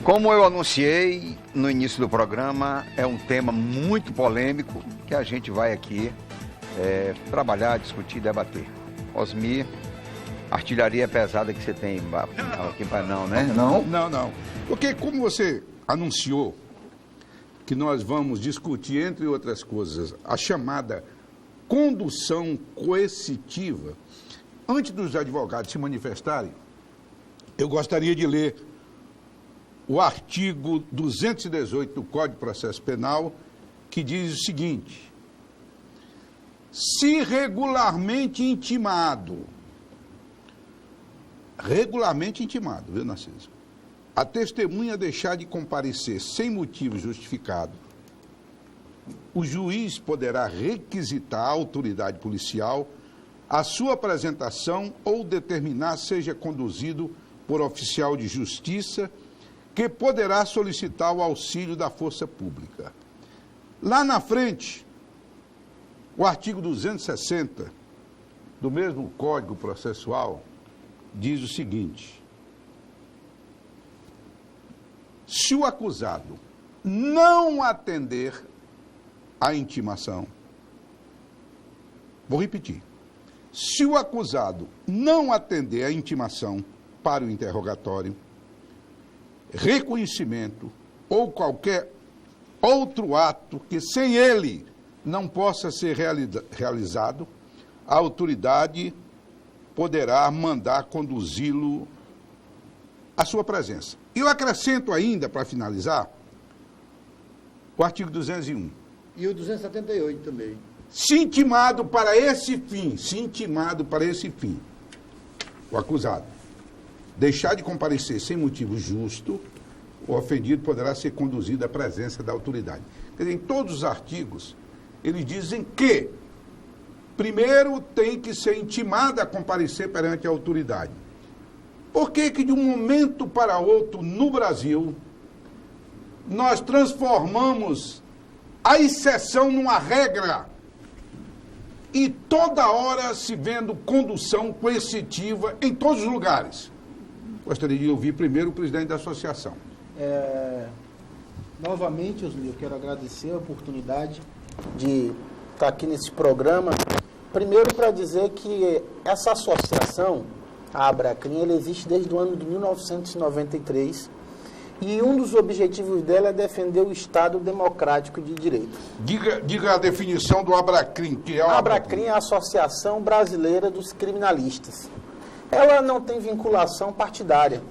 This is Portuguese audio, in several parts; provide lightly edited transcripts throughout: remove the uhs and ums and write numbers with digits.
Como eu anunciei no início do programa, é um tema muito polêmico que a gente vai aqui trabalhar, discutir, debater. Osmir, artilharia pesada que você tem aqui para não, né? Não. Porque como você anunciou que nós vamos discutir, entre outras coisas, a chamada condução coercitiva, antes dos advogados se manifestarem, eu gostaria de ler o artigo 218 do Código de Processo Penal, que diz o seguinte: se regularmente intimado, viu, Narciso? A testemunha deixar de comparecer sem motivo justificado, o juiz poderá requisitar à autoridade policial a sua apresentação ou determinar seja conduzido por oficial de justiça, que poderá solicitar o auxílio da força pública. Lá na frente, o artigo 260 do mesmo Código Processual diz o seguinte: se o acusado não atender à intimação, vou repetir, se o acusado não atender à intimação para o interrogatório, reconhecimento ou qualquer outro ato que sem ele não possa ser realizado, a autoridade poderá mandar conduzi-lo à sua presença. E eu acrescento ainda, para finalizar, o artigo 201. E o 278 também. Se intimado para esse fim, o acusado deixar de comparecer sem motivo justo, o ofendido poderá ser conduzido à presença da autoridade. Quer dizer, em todos os artigos, eles dizem que, primeiro, tem que ser intimado a comparecer perante a autoridade. Por que de um momento para outro, no Brasil, nós transformamos a exceção numa regra e toda hora se vendo condução coercitiva em todos os lugares? Gostaria de ouvir primeiro o presidente da associação. Novamente, Osmir, eu quero agradecer a oportunidade de estar aqui nesse programa. Primeiro, para dizer que essa associação, a Abracrim, ela existe desde o ano de 1993 e um dos objetivos dela é defender o Estado democrático de direito. Diga a definição do Abracrim, que é o Abracrim é a Associação Brasileira dos Criminalistas. Ela não tem vinculação partidária,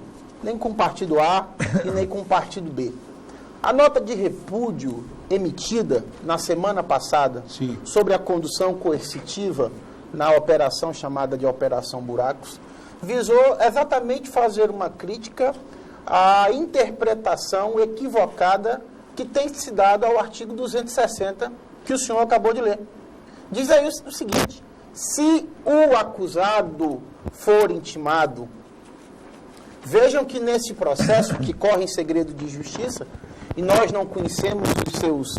nem com o partido A e nem com o partido B. A nota de repúdio emitida na semana passada sobre a condução coercitiva na operação chamada de Operação Buracos visou exatamente fazer uma crítica à interpretação equivocada que tem se dado ao artigo 260 que o senhor acabou de ler. Diz aí o seguinte: se o acusado for intimado, vejam que nesse processo que corre em segredo de justiça, e nós não conhecemos as suas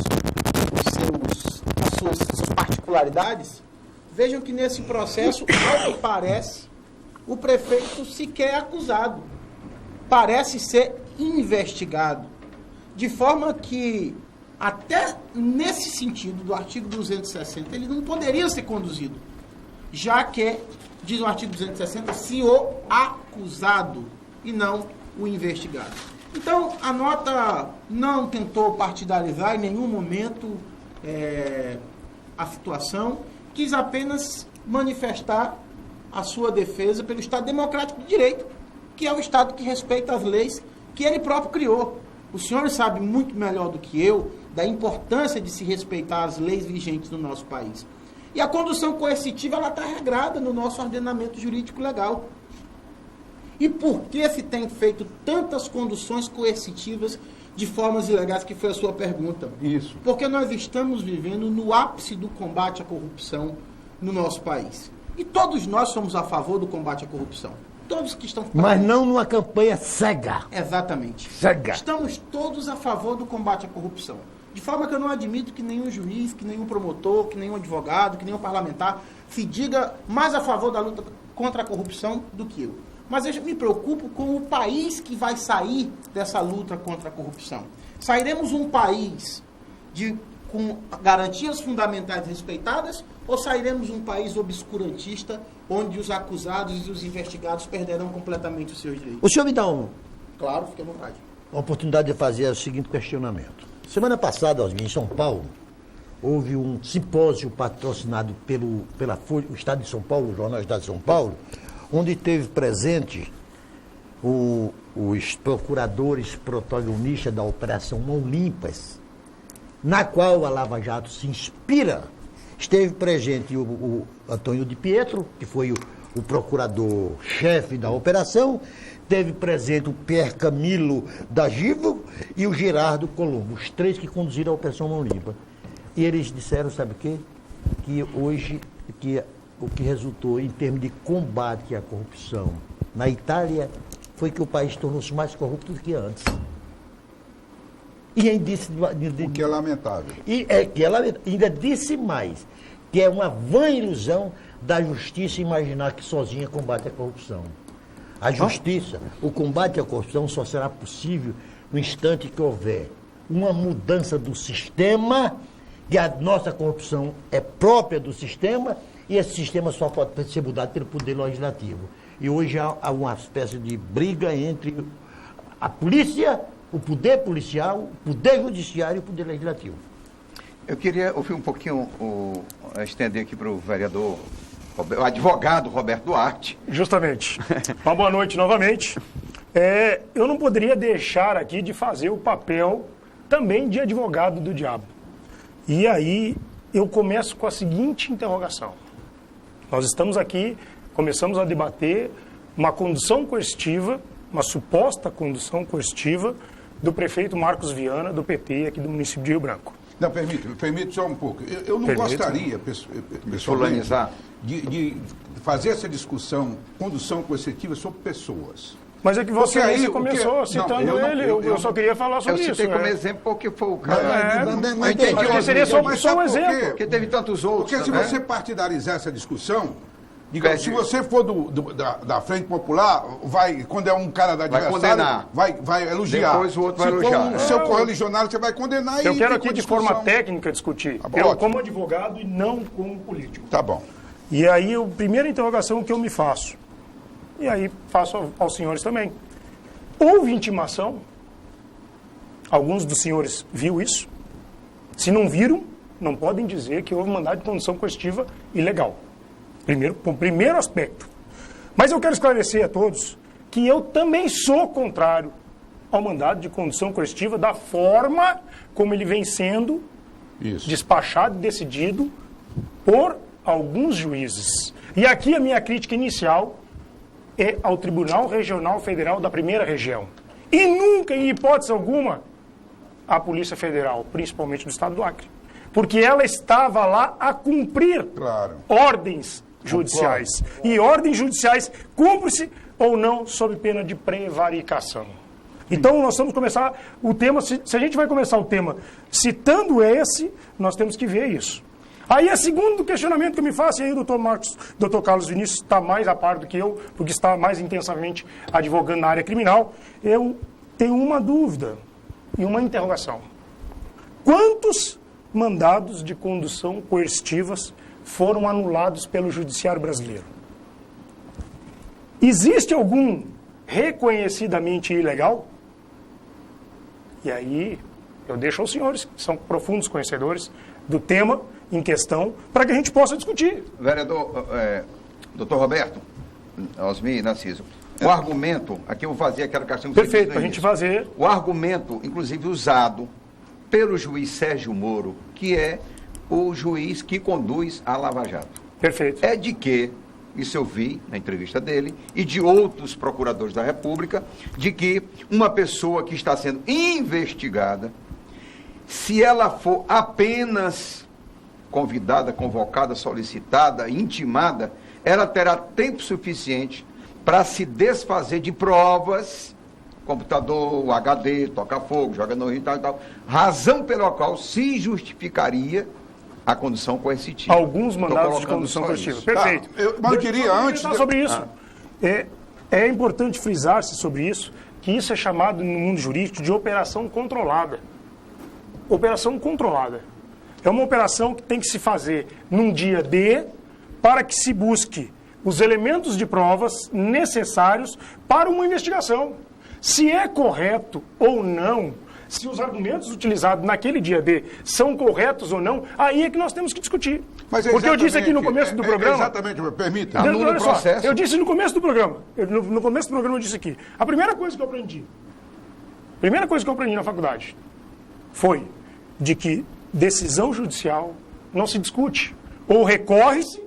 particularidades, vejam que nesse processo, ao que parece, o prefeito sequer é acusado. Parece ser investigado. De forma que, até nesse sentido do artigo 260, ele não poderia ser conduzido, já que, diz o artigo 260, se o acusado e não o investigado. Então, a nota não tentou partidarizar em nenhum momento a situação, quis apenas manifestar a sua defesa pelo Estado democrático de direito, que é o Estado que respeita as leis que ele próprio criou. O senhor sabe muito melhor do que eu da importância de se respeitar as leis vigentes no nosso país. E a condução coercitiva está regrada no nosso ordenamento jurídico legal. E por que se tem feito tantas conduções coercitivas de formas ilegais, que foi a sua pergunta? Isso. Porque nós estamos vivendo no ápice do combate à corrupção no nosso país. E todos nós somos a favor do combate à corrupção. Todos que estão... Mas não numa campanha cega. Exatamente. Cega. Estamos todos a favor do combate à corrupção. De forma que eu não admito que nenhum juiz, que nenhum promotor, que nenhum advogado, que nenhum parlamentar se diga mais a favor da luta contra a corrupção do que eu. Mas eu me preocupo com o país que vai sair dessa luta contra a corrupção. Sairemos um país com garantias fundamentais respeitadas ou sairemos um país obscurantista onde os acusados e os investigados perderão completamente os seus direitos? O senhor me dá Claro, fique à vontade. a oportunidade de fazer o seguinte questionamento. Semana passada, Osmir, em São Paulo, houve um simpósio patrocinado pela Folha, o Estado de São Paulo, o Jornal Estado de São Paulo, onde teve presente os procuradores protagonistas da Operação Mão Limpas, na qual a Lava Jato se inspira. Esteve presente o Antônio de Pietro, que foi o procurador-chefe da operação, teve presente o Pierre Camilo da Givo e o Gerardo Colombo, os três que conduziram a Operação Mão Limpa. E eles disseram, sabe o quê? Que hoje, o que resultou em termos de combate à corrupção na Itália foi que o país tornou-se mais corrupto do que antes. E O que é lamentável. E ela ainda disse mais, que é uma vã ilusão da justiça imaginar que sozinha combate a corrupção. A justiça, o combate à corrupção só será possível no instante que houver uma mudança do sistema, que a nossa corrupção é própria do sistema, e esse sistema só pode ser mudado pelo poder legislativo. E hoje há uma espécie de briga entre a polícia, o poder policial, o poder judiciário e o poder legislativo. Eu queria ouvir um pouquinho, estender aqui para o vereador, o advogado Roberto Duarte. Justamente. Uma boa noite novamente. Eu não poderia deixar aqui de fazer o papel também de advogado do diabo. E aí eu começo com a seguinte interrogação. Nós estamos aqui, começamos a debater uma condução coercitiva, uma suposta condução coercitiva do prefeito Marcos Viana, do PT, aqui do município de Rio Branco. Não, permite só um pouco. Eu não gostaria, pessoalmente, de fazer essa discussão, condução coercitiva sobre pessoas. Mas é que você começou citando ele, eu só queria falar sobre isso. Eu citei como exemplo porque foi o caso. Eu entendi, seria só um exemplo. Porque teve tantos outros. Porque se você partidarizar essa discussão, digamos, se você for da Frente Popular, quando é um cara da adversário, vai elogiar. Depois o outro vai elogiar. Se for seu correligionário, você vai condenar. Eu quero aqui de forma técnica discutir. Eu como advogado e não como político. Tá bom. E aí, a primeira interrogação que eu me faço, e aí faço aos senhores também. Houve intimação? Alguns dos senhores viram isso? Se não viram, não podem dizer que houve mandado de condução coercitiva ilegal. Primeiro aspecto. Mas eu quero esclarecer a todos que eu também sou contrário ao mandado de condução coercitiva da forma como ele vem sendo despachado e decidido por alguns juízes. E aqui a minha crítica inicial é ao Tribunal Regional Federal da Primeira Região. E nunca, em hipótese alguma, à Polícia Federal, principalmente do Estado do Acre. Porque ela estava lá a cumprir ordens judiciais. E ordens judiciais cumpre-se ou não sob pena de prevaricação. Então nós vamos começar o tema, se a gente vai começar o tema citando esse, nós temos que ver isso. Aí é segundo questionamento que eu me faço, e aí o doutor Carlos Vinícius está mais a par do que eu, porque está mais intensamente advogando na área criminal. Eu tenho uma dúvida e uma interrogação. Quantos mandados de condução coercitivas foram anulados pelo judiciário brasileiro? Existe algum reconhecidamente ilegal? E aí eu deixo aos senhores, que são profundos conhecedores do tema em questão, para que a gente possa discutir. Vereador, doutor Roberto, Osmir e Narciso, o argumento, aqui eu vou fazer aquela questão que perfeito, para a gente fazer. O argumento, inclusive, usado pelo juiz Sérgio Moro, que é o juiz que conduz a Lava Jato. Perfeito. É de que, isso eu vi na entrevista dele, e de outros procuradores da República, de que uma pessoa que está sendo investigada, se ela for apenas convidada, convocada, solicitada, intimada, ela terá tempo suficiente para se desfazer de provas, computador, HD, toca-fogo, joga no rio e tal, razão pela qual se justificaria a condução coercitiva. Alguns mandados de condução coercitiva. Perfeito. Mas eu queria antes... sobre isso. É importante frisar-se sobre isso, que isso é chamado no mundo jurídico de operação controlada. Operação controlada. É uma operação que tem que se fazer num dia D para que se busque os elementos de provas necessários para uma investigação. Se é correto ou não, se os argumentos utilizados naquele dia D são corretos ou não, aí é que nós temos que discutir. Porque eu disse aqui no começo do programa... Exatamente, permita. Anula o processo. Eu disse no começo do programa, no começo do programa eu disse aqui, a primeira coisa que eu aprendi na faculdade foi de que decisão judicial não se discute. Ou recorre-se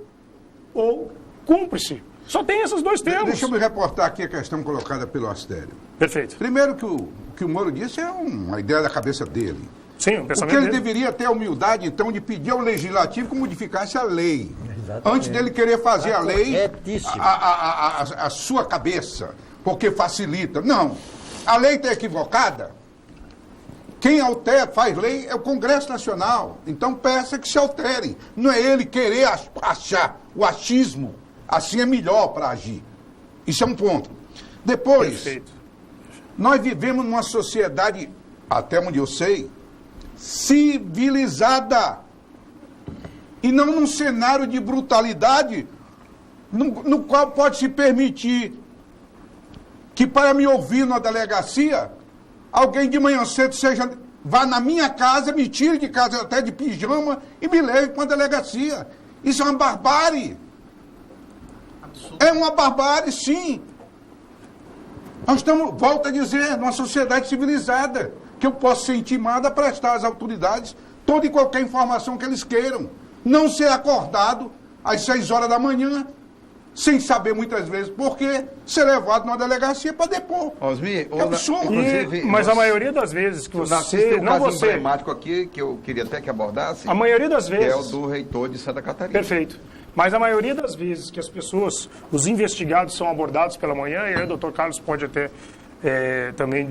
ou cumpre-se. Só tem esses dois termos. Deixa eu me reportar aqui a questão colocada pelo Astério. Perfeito. Primeiro que o que o Moro disse é uma ideia da cabeça dele. Sim, um pensamento Porque ele dele. deveria ter a humildade, então, de pedir ao Legislativo que modificasse a lei. Exatamente. Antes dele querer fazer a lei Corretíssimo. a sua cabeça, porque facilita. Não. A lei está equivocada. Quem altera, faz lei, é o Congresso Nacional. Então peça que se altere. Não é ele querer achar o achismo. Assim é melhor para agir. Isso é um ponto. Depois, Perfeito. nós vivemos numa sociedade, até onde eu sei, civilizada. E não num cenário de brutalidade no qual pode se permitir que, para me ouvir na delegacia, alguém de manhã cedo vá na minha casa, me tire de casa até de pijama e me leve para a delegacia. Isso é uma barbárie. É uma barbárie, sim. Nós estamos, volto a dizer, numa sociedade civilizada, que eu posso ser intimado a prestar às autoridades toda e qualquer informação que eles queiram. Não ser acordado às 6 horas da manhã, sem saber muitas vezes por quê, ser levado numa delegacia para depor. Osmir, É absurdo. Mas a maioria das vezes que Narciso você... tem um Não caso você. emblemático aqui, que eu queria até que abordasse, A maioria das que é o vezes... do reitor de Santa Catarina. Perfeito. Mas a maioria das vezes que as pessoas, os investigados são abordados pela manhã, e aí o Dr. Carlos pode até também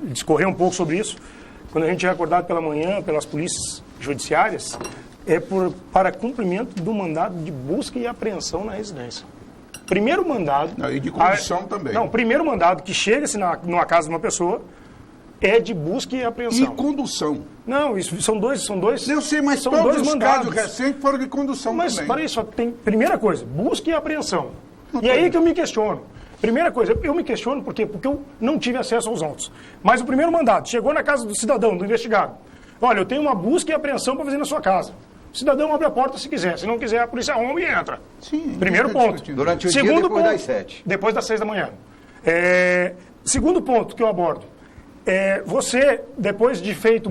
discorrer um pouco sobre isso, quando a gente é acordado pela manhã pelas polícias judiciárias, para cumprimento do mandado de busca e apreensão na residência. Primeiro mandado... E de condução também. Não, primeiro mandado que chega-se numa casa de uma pessoa é de busca e apreensão. E condução. Não, isso são dois. Eu sei, mas são todos dois os mandados. casos recentes foram de condução Mas também. para isso, só tem primeira coisa, busca e apreensão. E aí que eu me questiono. Primeira coisa, eu me questiono por quê? Porque eu não tive acesso aos autos. Mas o primeiro mandado chegou na casa do cidadão, do investigado. Olha, eu tenho uma busca e apreensão para fazer na sua casa. O cidadão abre a porta se quiser. Se não quiser, a polícia arromba e entra. Sim, Primeiro isso que eu ponto. discuti. Durante o dia, Segundo depois ponto, das 7. Depois das 6 da manhã. Segundo ponto que eu abordo. Você, depois de feito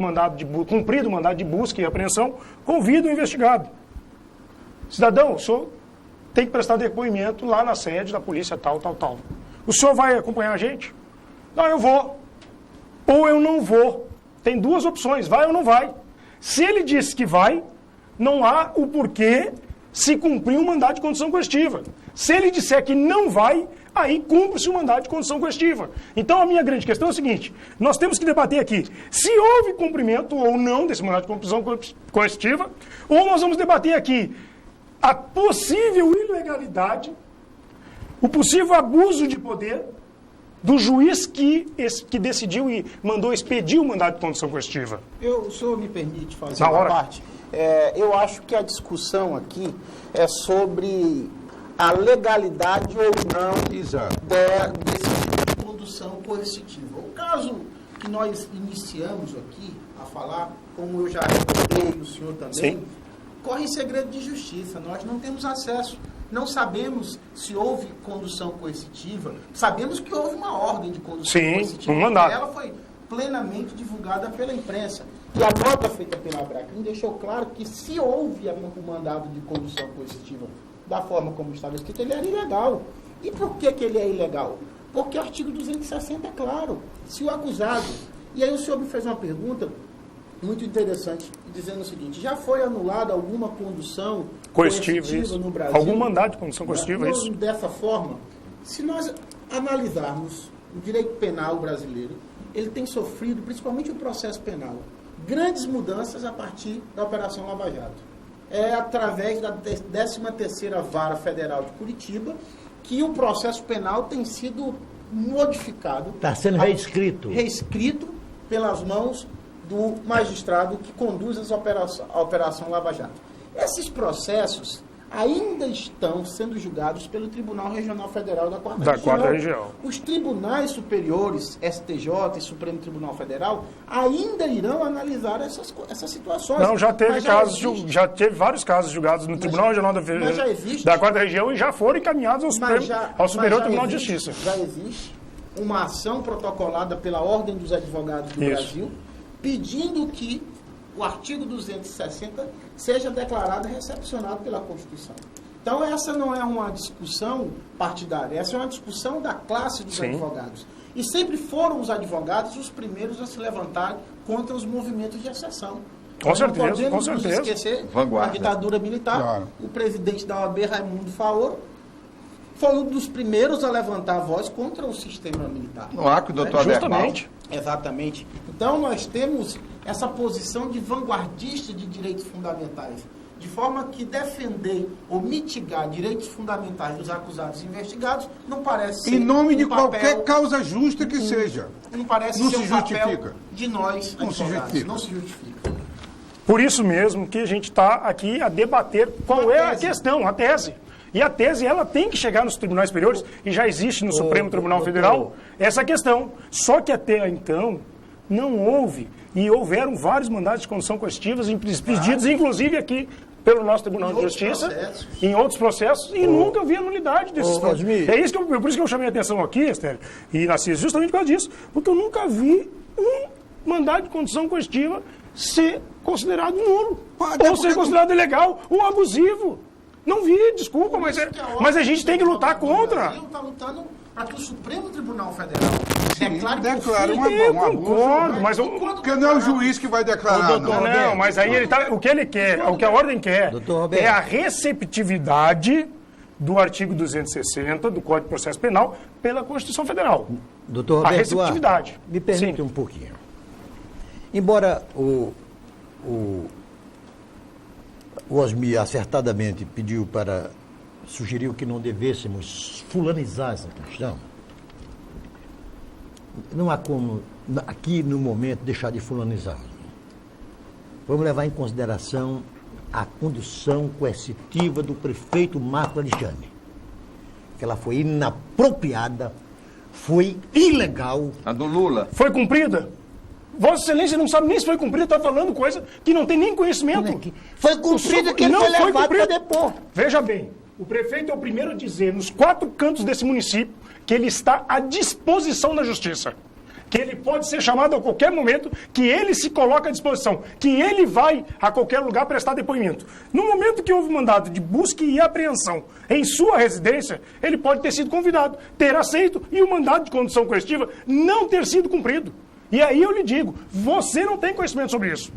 cumprido o mandado de busca e apreensão, convida o investigado. Cidadão, o senhor tem que prestar depoimento lá na sede da polícia tal. O senhor vai acompanhar a gente? Não, eu vou. Ou eu não vou. Tem duas opções, vai ou não vai. Se ele disse que vai, não há o porquê se cumprir um mandado de condução coercitiva. Se ele disser que não vai, aí cumpre-se o mandado de condução coercitiva. Então a minha grande questão é o seguinte, nós temos que debater aqui se houve cumprimento ou não desse mandado de condução coercitiva, ou nós vamos debater aqui a possível ilegalidade, o possível abuso de poder do juiz que decidiu e mandou expedir o mandado de condução coercitiva. O senhor me permite fazer Na uma hora. parte? Eu acho que a discussão aqui é sobre a legalidade ou não Exato. desse tipo de condução coercitiva. O caso que nós iniciamos aqui a falar, como eu já recordei, o senhor também, Sim. corre em segredo de justiça. Nós não temos acesso. Não sabemos se houve condução coercitiva. Sabemos que houve uma ordem de condução Sim, coercitiva. um mandado. Ela foi plenamente divulgada pela imprensa. E a nota feita pela Abracrim deixou claro que se houve o mandado de condução coercitiva da forma como estava escrito, ele era ilegal. E por que ele é ilegal? Porque o artigo 260 é claro. Se o acusado... E aí o senhor me fez uma pergunta muito interessante, dizendo o seguinte, já foi anulada alguma condução Coercitiva, isso. no Brasil? Algum mandado de condução coercitiva, Não, isso. Dessa forma, se nós analisarmos o direito penal brasileiro, ele tem sofrido, principalmente o processo penal, grandes mudanças a partir da Operação Lava Jato. É através da 13ª Vara Federal de Curitiba que o processo penal tem sido modificado. Está sendo reescrito. Reescrito pelas mãos do magistrado que conduz a Operação Lava Jato. Esses processos ainda estão sendo julgados pelo Tribunal Regional Federal da Quarta Região. Os tribunais superiores, STJ e Supremo Tribunal Federal, ainda irão analisar essas situações. Não, já teve já teve vários casos julgados no Tribunal Regional da Quarta Região e já foram encaminhados ao Superior Tribunal de Justiça. Já existe uma ação protocolada pela Ordem dos Advogados do Brasil, pedindo que o artigo 260 seja declarado e recepcionado pela Constituição. Então, essa não é uma discussão partidária, essa é uma discussão da classe dos advogados. E sempre foram os advogados os primeiros a se levantar contra os movimentos de exceção. Com certeza, não podemos nos esquecer da ditadura militar. O presidente da OAB, Raimundo Faoro, foi um dos primeiros a levantar a voz contra o sistema militar. No arco, doutor Justamente. Exatamente. Então, nós temos essa posição de vanguardista de direitos fundamentais, de forma que defender ou mitigar direitos fundamentais dos acusados e investigados não parece ser em nome de papel, qualquer causa justa que seja. Não parece ser um papel de nós, advogados. Não se justifica. Por isso mesmo que a gente está aqui a debater qual é a questão, a tese. E a tese, ela tem que chegar nos tribunais superiores, e já existe no Supremo Tribunal Federal essa questão. Só que até então, não houve, e houveram vários mandados de condução coercitivas pedidos, inclusive aqui pelo nosso Tribunal de Justiça, em outros processos, e nunca vi a nulidade desses processos. Por isso que eu chamei a atenção aqui, Estélio, e Narciso, justamente por causa disso, porque eu nunca vi um mandado de condução coercitiva ser considerado nulo, ou ser considerado ilegal, ou abusivo. Não vi, desculpa, mas a gente tem que lutar contra. O Brasil está lutando para que o Supremo Tribunal Federal declare uma concordo, mas porque não é o juiz que vai declarar, não, mas aí ele tá, o que ele quer, o que a ordem quer, é a receptividade do artigo 260 do Código de Processo Penal pela Constituição Federal. Doutor Roberto, a receptividade. Me permite um pouquinho. Embora o Osmir acertadamente sugeriu que não devêssemos fulanizar essa questão, não há como, aqui no momento, deixar de fulanizar. Vamos levar em consideração a condução coercitiva do prefeito Marco Alexandre, que ela foi inapropriada, foi ilegal. A do Lula. Foi cumprida? Vossa Excelência não sabe nem se foi cumprida, está falando coisa que não tem nem conhecimento. Foi cumprida que ele foi levado para depor. Veja bem, o prefeito é o primeiro a dizer, nos 4 cantos desse município, que ele está à disposição da justiça. Que ele pode ser chamado a qualquer momento, que ele se coloca à disposição, que ele vai a qualquer lugar prestar depoimento. No momento que houve mandado de busca e apreensão em sua residência, ele pode ter sido convidado, ter aceito e o mandado de condução coercitiva não ter sido cumprido. E aí eu lhe digo, você não tem conhecimento sobre isso.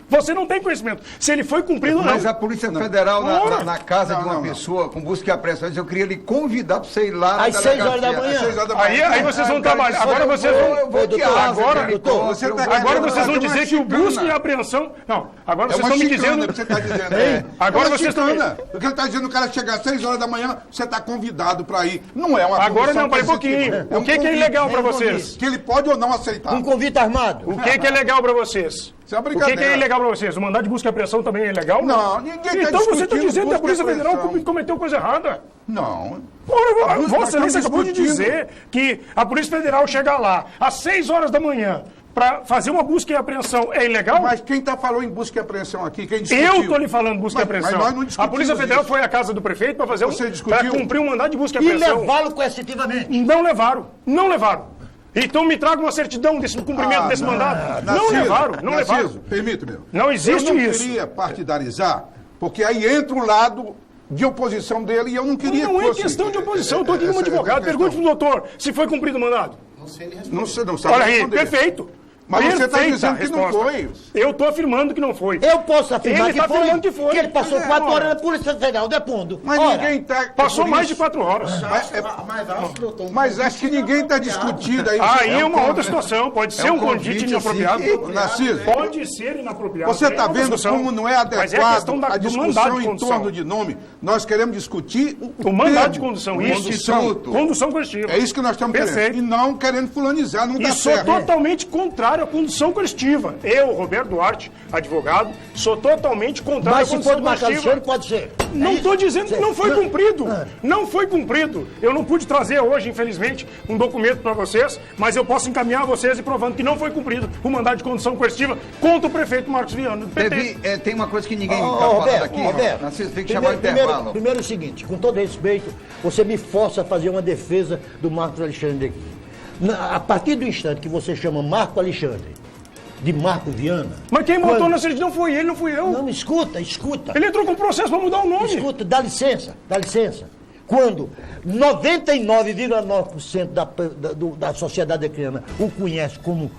Você não tem conhecimento. Se ele foi cumprido ou não. Mas a Polícia Federal, na casa de uma pessoa, com busca e apreensão, eu queria lhe convidar para você ir lá. Às 6 horas da manhã. Aí vocês vão trabalhar. Agora vocês vão. Agora vocês vão dizer que o busca e apreensão. Não, agora vocês estão me dizendo. Você está dizendo. Agora vocês estão. Porque ele está dizendo que o cara chegar às 6 horas da manhã, você está convidado para ir. Não é uma agora não, para um pouquinho. O que é ilegal para vocês? Que ele pode ou não aceitar. Um convite armado. O que é legal para vocês? O que é ilegal para vocês? O mandado de busca e apreensão também é ilegal? Não, ninguém está então você está dizendo que a Polícia Federal cometeu coisa errada? Não. Vossa Excelência acabou de dizer que a Polícia Federal chega lá às 6 horas da manhã para fazer uma busca e apreensão é ilegal? Mas quem falou em busca e apreensão aqui? Quem discutiu? Eu estou lhe falando busca e apreensão. Mas nós não discutimos a Polícia Federal isso. foi à casa do prefeito para cumprir um mandado de busca e apreensão. E levá-lo coercitivamente. Não levaram. Então me traga uma certidão desse cumprimento desse mandado. Não levaram. Permita-me. Não existe isso. Eu não queria partidarizar, porque aí entra o lado de oposição dele e eu não queria que fosse... Não é questão de oposição, eu estou aqui como advogado. Pergunte para o doutor se foi cumprido o mandado. Não sei ele não sabe Olha aí, responder. perfeito. Mas você está Perfeita dizendo que não resposta. foi. Eu estou afirmando que não foi. Eu posso afirmar Ele que tá foi. afirmando que foi. Que ele passou Mas 4 ora. horas na Polícia Federal depondo. Mas Ora, ninguém está... Passou mais de 4 horas. Mas acho que ninguém está discutindo aí. Aí é uma outra situação. Pode ser um convite inapropriado. Narciso, Pode ser inapropriado. você está É outra vendo discussão. como não é Mas é a questão adequado a do mandato discussão de em condução. torno de nome? Nós queremos discutir O mandato termo, de condução, o isso. instituto. Condução coercitiva. É isso que nós estamos Perfeito. querendo. E não querendo fulanizar, não E dá sou certo. totalmente contrário à condução coercitiva. Eu, Roberto Duarte, advogado, sou totalmente contrário à mas se condução for do Marco coercitiva. Alexandre, pode ser. Não estou dizendo que não foi Não. cumprido. Não foi cumprido. Eu não pude trazer hoje, infelizmente, um documento para vocês, mas eu posso encaminhar a vocês e provando que não foi cumprido o mandado de condução coercitiva contra o prefeito Marcos Viana, do PT. Tem uma coisa que ninguém está Ô, falando Roberto, aqui. Roberto, Narciso, tem que chamar o intervalo. primeiro é o seguinte, com todo respeito, você me força a fazer uma defesa do Marcos Alexandre aqui. A partir do instante que você chama Marco Alexandre de Marco Viana... Mas quem quando- botou na certidão foi ele, não fui eu. Não, escuta. Ele entrou com processo para mudar o nome. Escuta, dá licença. Quando 99,9% da sociedade ucraniana o conhece como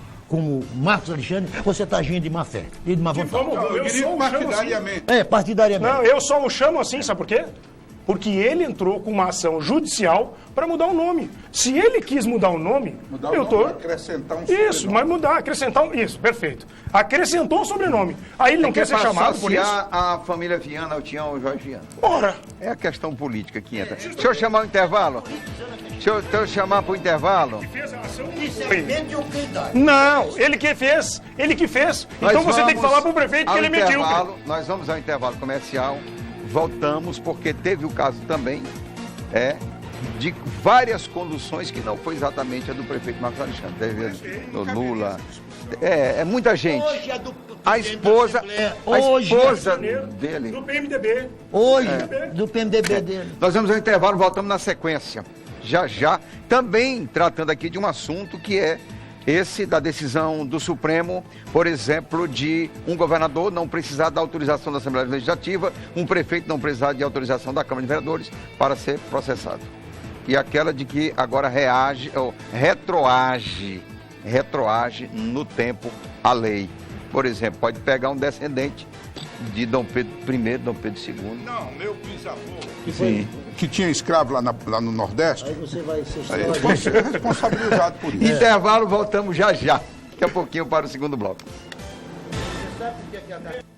Marcos Alexandre, você está agindo de má fé e de má vontade. Vamos, Eu eu diria só o chamo assim. partidariamente. Partidariamente. Não, eu só o chamo assim, sabe por quê? Porque ele entrou com uma ação judicial para mudar o nome. Se ele quis mudar o nome, Mudar o eu nome, tô... acrescentar um Isso, sobrenome. mas mudar, acrescentar um... Isso, perfeito. Acrescentou um sobrenome. Aí ele não quer ser chamado por isso. Associar a família Viana ao Tião Jorge Viana. Ora, É a questão política que entra. Deixa eu chamar o intervalo. Deixa eu chamar para o intervalo. fez a ação... Mediocridade. Não, ele que fez. Nós Então você tem que vamos falar pro prefeito que ao ele é medíocre. intervalo. Nós vamos ao intervalo comercial. Voltamos porque teve o caso também de várias conduções que não foi exatamente a do prefeito Marcos Alexandre. Teve do Lula. É muita gente. Hoje é do A esposa dele. Do PMDB. Hoje, do PMDB dele. Nós vamos ao intervalo, voltamos na sequência. Já. Também tratando aqui de um assunto que é esse da decisão do Supremo, por exemplo, de um governador não precisar da autorização da Assembleia Legislativa, um prefeito não precisar de autorização da Câmara de Vereadores para ser processado. E aquela de que agora retroage no tempo a lei. Por exemplo, pode pegar um descendente de Dom Pedro I, Dom Pedro II. Não, meu bisavô, Sim. que tinha escravo lá no Nordeste, Aí você vai ser aí ele pode ser responsabilizado por isso. Intervalo, voltamos já. Daqui a pouquinho para o segundo bloco. Sabe por que